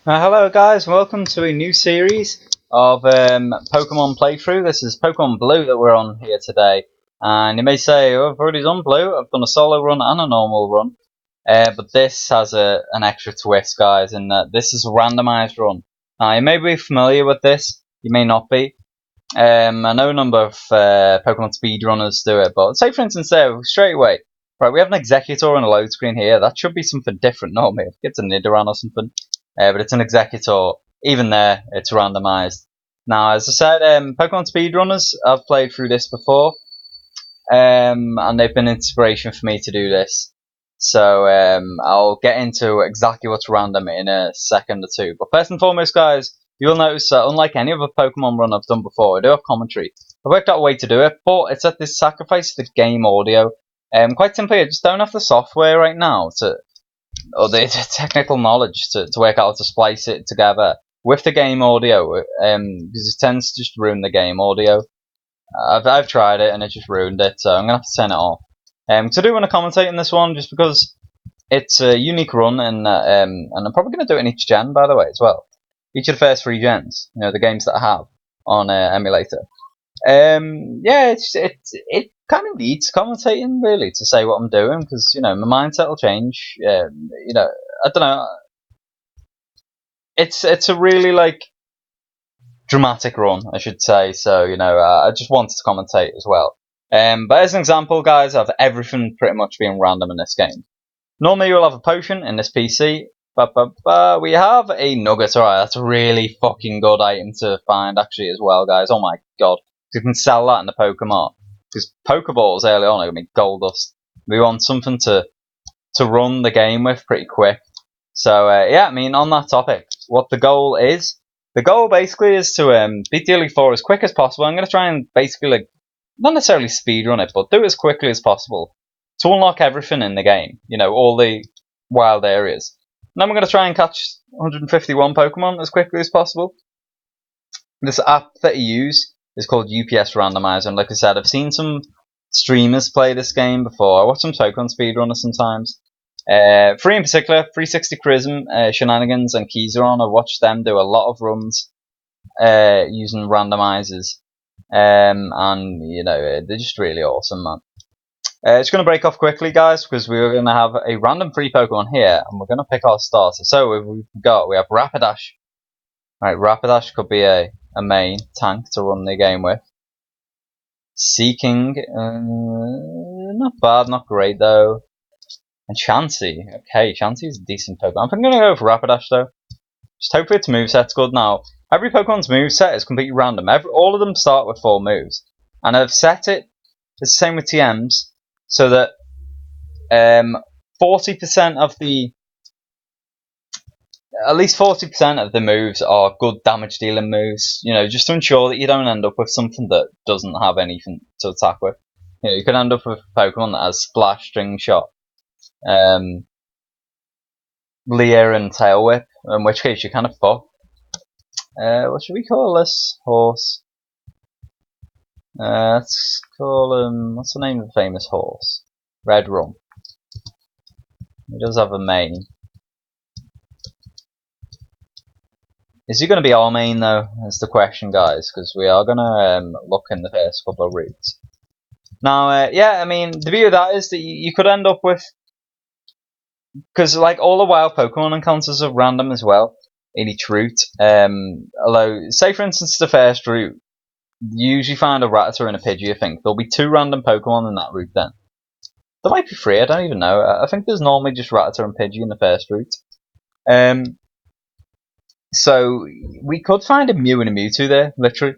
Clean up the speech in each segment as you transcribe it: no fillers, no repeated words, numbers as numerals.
Hello guys, welcome to a new series of Pokemon playthrough. This is Pokemon Blue that we're on here today. And you may say, oh, I've already done Blue, I've done a solo run and a normal run. But this has an extra twist, guys, in that this is a randomized run. Now, you may be familiar with this, you may not be. I know a number of Pokemon speedrunners do it, but say for instance there, straight away, right, we have an Executor on a load screen here. That should be something different normally. If it's a Nidoran or something. But it's an Executor. Even there, it's randomized. Now, as I said, Pokemon speedrunners, I've played through this before, and they've been inspiration for me to do this. So I'll get into exactly what's random in a second or two. But first and foremost, guys, you'll notice that unlike any other Pokemon run I've done before, I do have commentary. I worked out a way to do it, but it's at this sacrifice of the game audio. Quite simply, I just don't have the software right now or the technical knowledge to work out how to splice it together with the game audio, because it tends to just ruin the game audio. I've tried it and it just ruined it, so I'm gonna have to turn it off. So I do want to commentate on this one just because it's a unique run, and I'm probably gonna do it in each gen, by the way, as well. Each of the first 3 gens, the games that I have on emulator. Yeah, it kind of needs commentating really to say what I'm doing because my mindset will change. I don't know. It's a really dramatic run, I should say. So I just wanted to commentate as well. But as an example, guys, I have everything pretty much being random in this game. Normally, you'll have a potion in this PC. But we have a nugget. Alright, that's a really fucking good item to find actually as well, guys. Oh my god. You can sell that in the Pokemon. Because Pokeballs early on are going to be gold dust. We want something to run the game with pretty quick. So, yeah, I mean, on that topic, what the goal is. The goal basically is to beat the Elite Four as quick as possible. I'm going to try and basically, not necessarily speedrun it, but do it as quickly as possible. To unlock everything in the game. All the wild areas. And then we're going to try and catch 151 Pokemon as quickly as possible. This app that you use is called UPS Randomizer, and like I said, I've seen some streamers play this game before. I watch some Pokemon speedrunners sometimes. 3 in particular, 360 Charism, Shenanigans, and Keyzeron. I've watched them do a lot of runs using randomizers, and they're just really awesome, man. It's going to break off quickly, guys, because we're going to have a random free Pokemon here, and we're going to pick our starter. So we have Rapidash. Right, Rapidash could be a main tank to run the game with. Seeking, not bad, not great though. And Chansey, okay, Chansey is a decent Pokemon. I think I'm going to go for Rapidash though. Just hopefully its moveset's good now. Every Pokemon's moveset is completely random. All of them start with 4 moves. And I've set it the same with TMs. So that 40% of at least 40% of the moves are good damage dealing moves. Just to ensure that you don't end up with something that doesn't have anything to attack with. You could end up with a Pokemon that has Splash, String Shot, Leer, and Tail Whip. In which case you're kind of fucked. What should we call this horse? Let's call him. What's the name of the famous horse? Red Rum. He does have a mane. Is he going to be our main though? That's the question, guys, because we are going to look in the first couple of routes. Now, yeah, I mean, the view of that is that you could end up with, because all the wild Pokemon encounters are random as well in each route. Although, say for instance, the first route. You usually find a Rattata and a Pidgey, I think. There'll be 2 random Pokemon in that route then. There might be 3, I don't even know. I think there's normally just Rattata and Pidgey in the first route. So, we could find a Mew and a Mewtwo there, literally.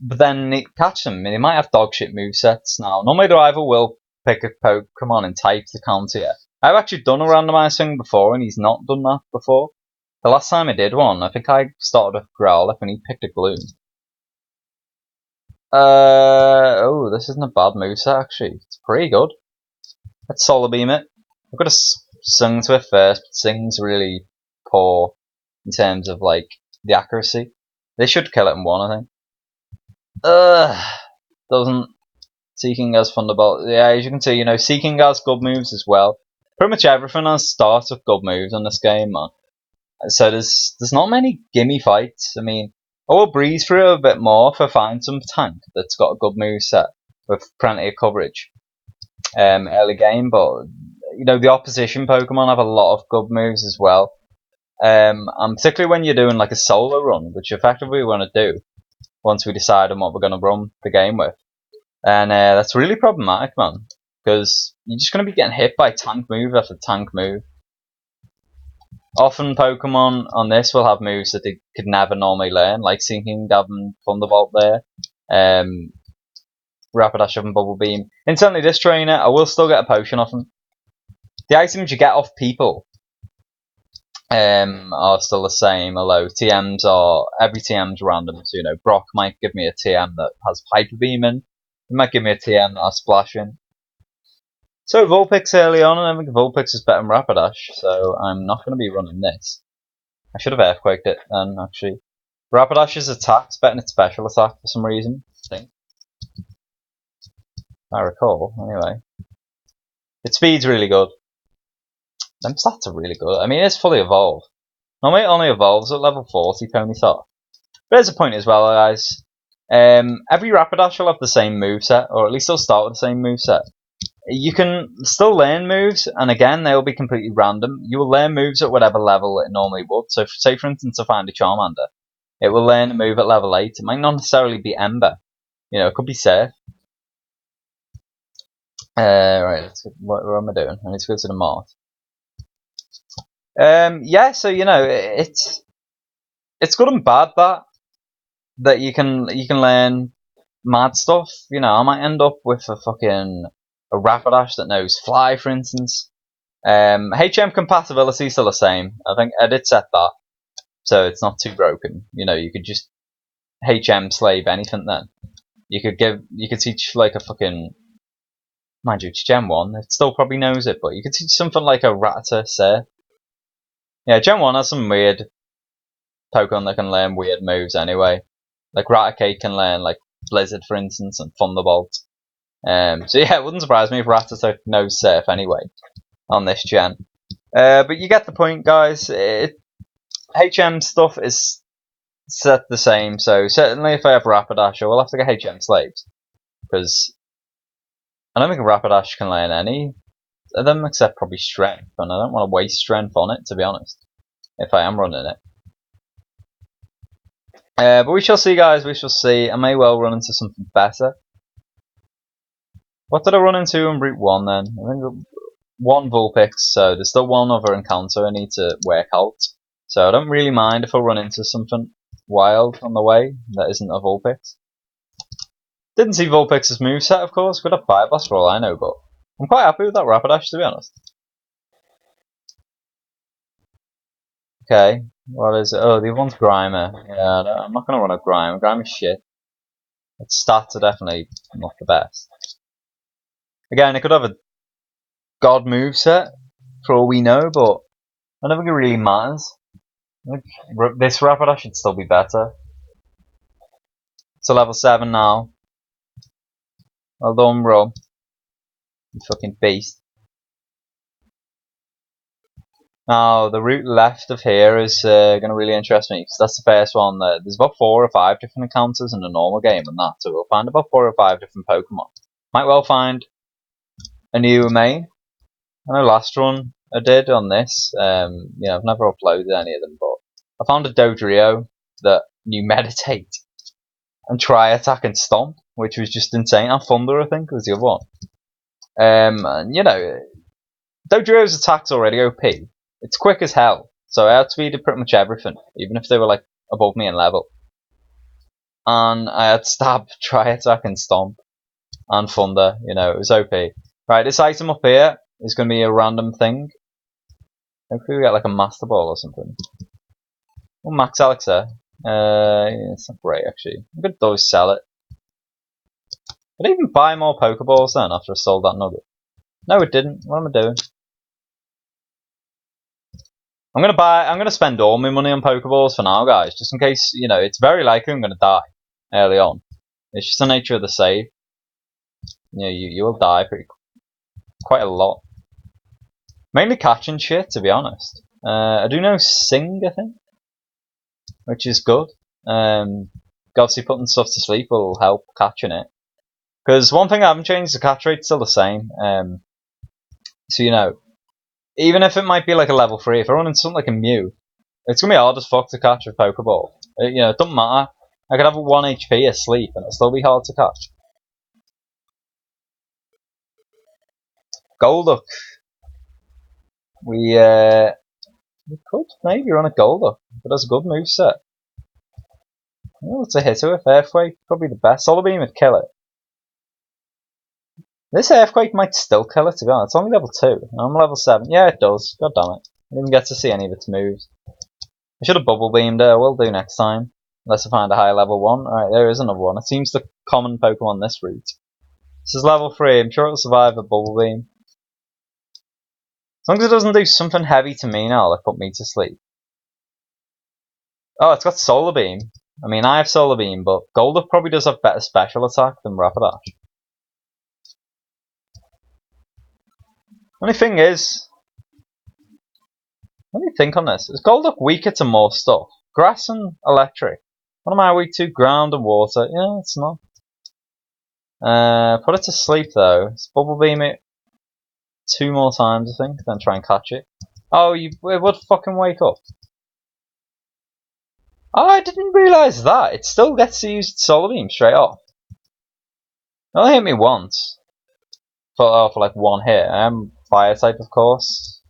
But then catch them, they might have dogshit movesets now. Normally the rival will pick a Pokemon and type to counter. I've actually done a randomized thing before, and he's not done that before. The last time I did one, I think I started with Growlithe and he picked a Gloom. Oh, this isn't a bad moveset actually. It's pretty good. Let's Solar Beam it. I've got to sing to it first, but sing's really poor in terms of the accuracy. They should kill it in 1, I think. Doesn't. Seeking has Thunderbolt. Yeah, as you can see, Seeking has good moves as well. Pretty much everything has starts with good moves in this game, man. So there's not many gimme fights. I mean, I will breeze through it a bit more if I find some tank that's got a good move set with plenty of coverage early game. But the opposition Pokemon have a lot of good moves as well. And particularly when you're doing like a solo run, which effectively we want to do once we decide on what we're going to run the game with. And that's really problematic, man, because you're just going to be getting hit by tank move after tank move. Often Pokemon on this will have moves that they could never normally learn, like Sinking Dab and Thunderbolt there. Rapidash and Bubble Beam. Instantly, this trainer, I will still get a potion off him. The items you get off people are still the same, although TMs are, every TM's random. So, Brock might give me a TM that has Hyper Beam in. He might give me a TM that has Splash in. So Vulpix early on, and I think Vulpix is better than Rapidash, so I'm not going to be running this. I should have Earthquaked it then, actually. Rapidash's attack's better than its special attack for some reason, I think. I recall, anyway. Its speed's really good. Them stats are really good. I mean, it's fully evolved. Normally it only evolves at level 40, Pony thought. But there's a point as well, guys. Every Rapidash will have the same moveset, or at least they'll start with the same moveset. You can still learn moves, and again, they'll be completely random. You will learn moves at whatever level it normally would. So, say for instance, I find a Charmander. It will learn a move at level 8. It might not necessarily be Ember. It could be Surf. Right, what am I doing? I need to go to the mart. Yeah, so it's good and bad that you can learn mad stuff. I might end up with a Rapidash that knows Fly, for instance. HM compatibility is still the same. I think I did set that, so it's not too broken. You could just HM slave anything then. You could teach like a mind you, it's Gen 1, it still probably knows it, but you could teach something like a Rattata Surf. Yeah, Gen 1 has some weird Pokemon that can learn weird moves anyway. Like Raticate can learn like Blizzard, for instance, and Thunderbolt. So yeah, it wouldn't surprise me if Rattata knows Surf anyway on this gen. But you get the point, guys. HM stuff is set the same, so certainly if I have Rapidash, I will have to get HM slaves. Because I don't think Rapidash can learn any of them except probably Strength, and I don't want to waste Strength on it, to be honest, if I am running it. But we shall see, guys, we shall see. I may well run into something better. What did I run into in Route 1 then? I think one Vulpix, so there's still one other encounter I need to work out. So I don't really mind if I run into something wild on the way that isn't a Vulpix. Didn't see Vulpix's moveset, of course. Could have Fire Blast for all I know, but I'm quite happy with that Rapidash, to be honest. Okay, what is it? Oh, the other one's Grimer. Yeah, I'm not going to run a Grimer. Grimer's shit. Its stats are definitely not the best. Again, it could have a God moveset, for all we know, but I don't think it really matters. I think this Rapidash should still be better. It's a level 7 now. Well done, bro. You fucking beast. Now, the route left of here is going to really interest me, because that's the first one. There's about 4 or 5 different encounters in a normal game and that, so we'll find about 4 or 5 different Pokemon. Might well find a new main. I know last run I did on this, I've never uploaded any of them, but I found a Dodrio that knew Meditate and Try Attack and Stomp, which was just insane. And Thunder, I think, was the other one. And Dodrio's attack's already OP. It's quick as hell, so I outspeeded pretty much everything, even if they were like above me in level. And I had Stab, Try Attack, and Stomp, and Thunder. It was OP. Right, this item up here is going to be a random thing. Hopefully we get like a Master Ball or something. Or Max Elixir. Yeah, it's not great actually. I could always sell it. Did I even buy more Pokeballs then after I sold that nugget? No, it didn't. What am I doing? I'm gonna spend all my money on Pokeballs for now, guys, just in case. It's very likely I'm gonna die early on. It's just the nature of the save. You will die quite a lot. Mainly catching shit, to be honest. I do know Sing, I think, which is good. Obviously putting stuff to sleep will help catching it. Because one thing I haven't changed, the catch rate's still the same. So you know, even if it might be like a level 3, if I run into something like a Mew, it's gonna be hard as fuck to catch with Pokeball. It doesn't matter. I could have a 1 HP asleep and it'll still be hard to catch. Golduck. We could maybe run a Golduck, but that's a good moveset. It's a hitter with Earthquake, probably the best. Solar Beam would kill it. This Earthquake might still kill it, to be honest. It's only level 2. I'm level 7. Yeah, it does. God damn it. I didn't get to see any of its moves. I should have Bubble Beamed it. I will do next time. Unless I find a high level 1. Alright, there is another one. It seems the common Pokemon this route. This is level 3. I'm sure it'll survive a Bubble Beam. As long as it doesn't do something heavy to me now, like put me to sleep. Oh, it's got Solar Beam. I mean, I have Solar Beam, but Golduck probably does have better special attack than Rapidash. Only thing is, let me think on this. Is Golduck weaker to more stuff? Grass and electric. What am I weak to? Ground and water. Yeah, it's not. Put it to sleep though. Let's Bubble Beam it 2 more times, I think, then try and catch it. Oh, it would fucking wake up. Oh, I didn't realise that. It still gets to use Solar Beam straight off. It only hit me once. For like 1 hit. I am Fire type, of course.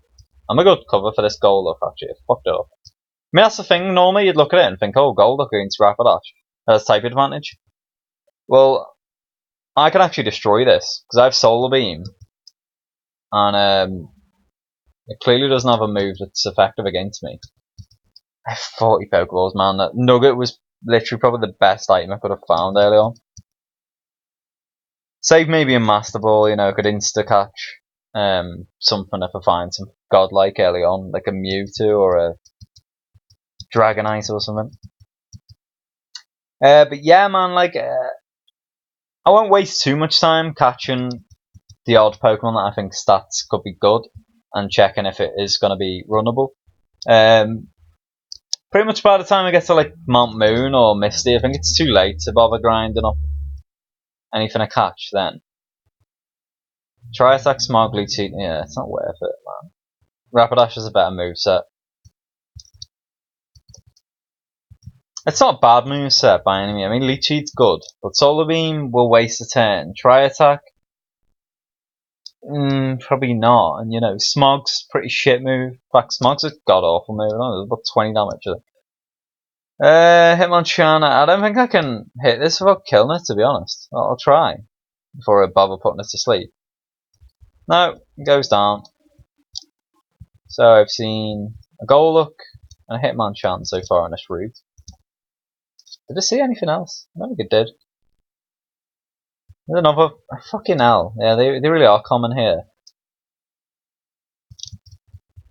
I'm a good cover for this Golduck, actually. It's fucked up. I mean, that's the thing. Normally, you'd look at it and think, oh, Golduck against Rapidash. Has type advantage. Well, I can actually destroy this, because I have Solar Beam. And it clearly doesn't have a move that's effective against me. I have 40 Pokeballs, man. That Nugget was literally probably the best item I could have found early on. Save maybe a Master Ball, could insta-catch something if I find some godlike early on, like a Mewtwo or a Dragonite or something. But yeah, man, I won't waste too much time catching the odd Pokemon that I think stats could be good and checking if it is going to be runnable. Pretty much by the time I get to like Mount Moon or Misty, I think it's too late to bother grinding up anything I catch then. Try attack Smog Leech Seed. Yeah, it's not worth it, man. Rapidash is a better moveset. It's not a bad moveset by any means. I mean, Leech Seed's good, but Solar Beam will waste a turn. Try attack? Probably not. And Smog's pretty shit move. In fact, Smog's a god awful move. It's about 20 damage. Hitmonchan. I don't think I can hit this without killing it, to be honest. I'll try before I bother putting it to sleep. No, it goes down. So I've seen a Golduck and a Hitmonchan so far on this route. Did I see anything else? I don't think it did. There's another. Fucking hell. Yeah, they really are common here.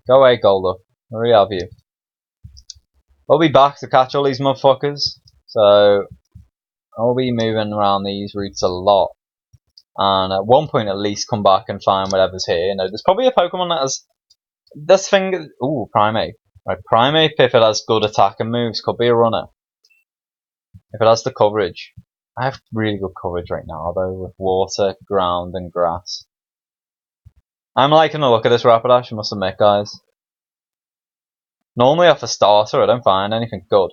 Go away, Golduck. Where have you? I'll be back to catch all these motherfuckers. So I'll be moving around these routes a lot. And at one point at least come back and find whatever's here. There's probably a Pokemon that has this thing. Ooh, Primeape. Right, Primeape, if it has good attacking moves, could be a runner. If it has the coverage. I have really good coverage right now, though, with water, ground, and grass. I'm liking the look of this Rapidash, I must admit, guys. Normally off a starter, I don't find anything good.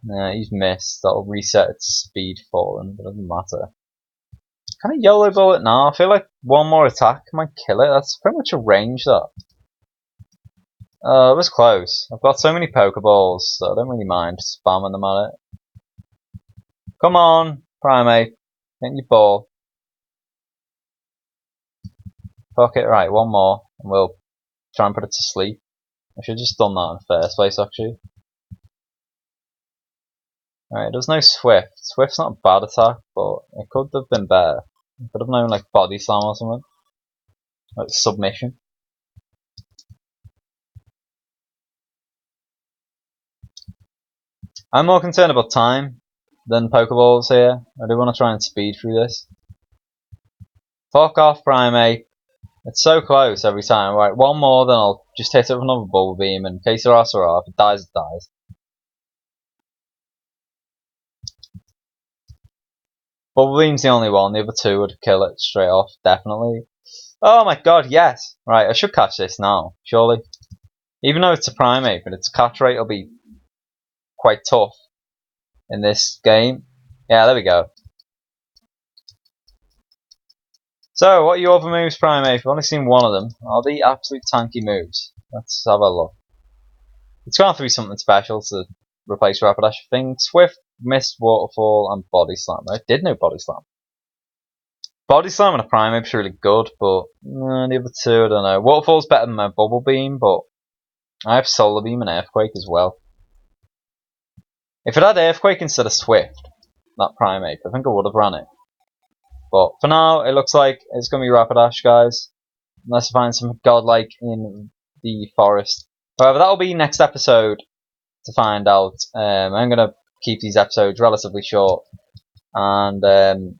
Nah, he's missed. That'll reset its speed for him, but it doesn't matter. Can I YOLO bullet now? I feel like one more attack might kill it. That's pretty much a range, that. It was close. I've got so many Pokeballs, so I don't really mind spamming them at it. Come on, Primeape. Get your ball. Fuck it, right, one more, and we'll try and put it to sleep. I should have just done that in the first place, actually. Alright, there's no Swift. Swift's not a bad attack, but it could have been better. It could have known, like, Body Slam or something. Like, Submission. I'm more concerned about time than Pokeballs here. I do want to try and speed through this. Fuck off, Primeape. It's so close every time. Right, one more, then I'll just hit it with another bubble beam, and que sera, sera. If it dies, it dies. Bubble beam's the only one. The other two would kill it straight off, definitely. Oh my god, yes! Right, I should catch this now, surely. Even though it's a primate, but its catch rate will be quite tough in this game. Yeah, there we go. So, what are your other moves, primate? I've only seen one of them. Are they absolute tanky moves? Let's have a look. It's going to have to be something special to replace Rapidash. I think Swift, Mist, Waterfall, and Body Slam. I did know Body Slam. Body Slam and a Primeape's really good, but the other two, I don't know. Waterfall's better than my Bubble Beam, but I have Solar Beam and Earthquake as well. If it had Earthquake instead of Swift, that Primate, I think I would have run it. But for now, it looks like it's going to be Rapidash, guys. Unless I find some godlike in the forest. However, that'll be next episode to find out. I'm going to keep these episodes relatively short. And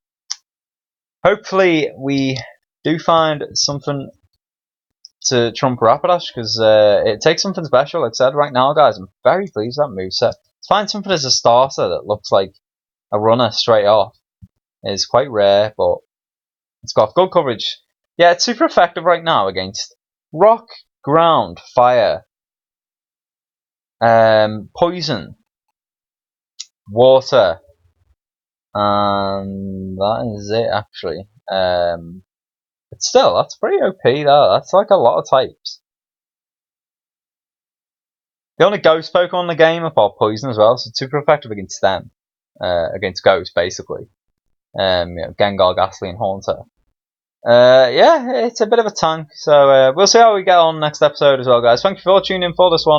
hopefully we do find something to trump Rapidash, because it takes something special. Like I said, right now, guys, I'm very pleased with that moveset. To find something as a starter that looks like a runner straight off is quite rare, but it's got good coverage. Yeah, it's super effective right now against rock, ground, fire, poison, water, and that is it actually. But still, that's pretty OP though. That's like a lot of types. The only ghost Pokemon in the game apart poison as well, so it's super effective against them. Against ghosts basically. Gengar, Ghastly, and Haunter. Yeah, it's a bit of a tank. So we'll see how we get on next episode as well, guys. Thank you for tuning in for this one.